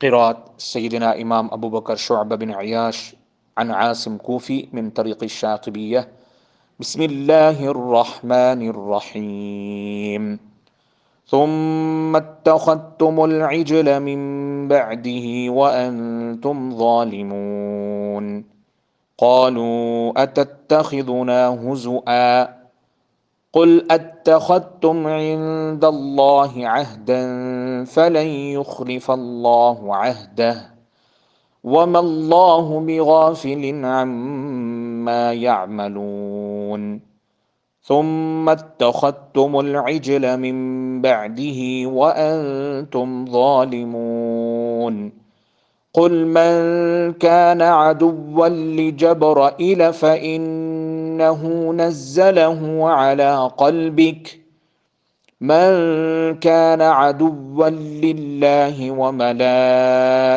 قراءة سيدنا إمام أبو بكر شعبة بن عياش عن عاصم كوفي من طريق الشاطبية. بسم الله الرحمن الرحيم. ثم اتخذتم العجل من بعده وأنتم ظالمون. قالوا أتتخذنا هزؤا قل أتخذتم عند الله عهدا فلن يخلف الله عهده وما الله بغافل عما يعملون. ثم اتخذتم العجل من بعده وأنتم ظالمون. قل من كان عدوا لجبرائيل فإنه نزله على قلبك من كان عدوا لله وملائكته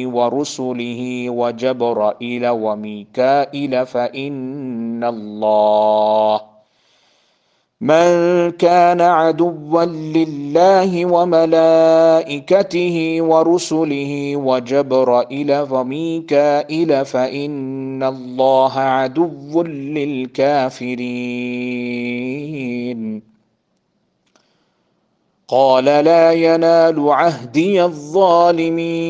ورسله وجبرائيل وميكائيل من كان عدوا لله وملائكته ورسله وجبرائيل وميكائيل فإن الله عدو للكافرين. قال لا ينال عهدي الظالمين.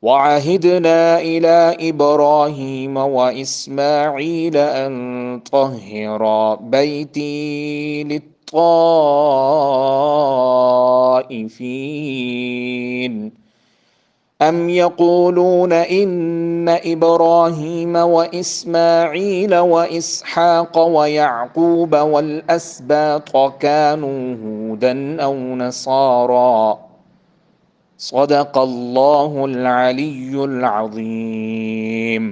وعهدنا إلى إبراهيم وإسماعيل أن طهرا بيتي للطائفين. أم يقولون إن إبراهيم وإسماعيل وإسحاق ويعقوب والأسباط كانوا هودا أو نصارى. صدق الله العلي العظيم.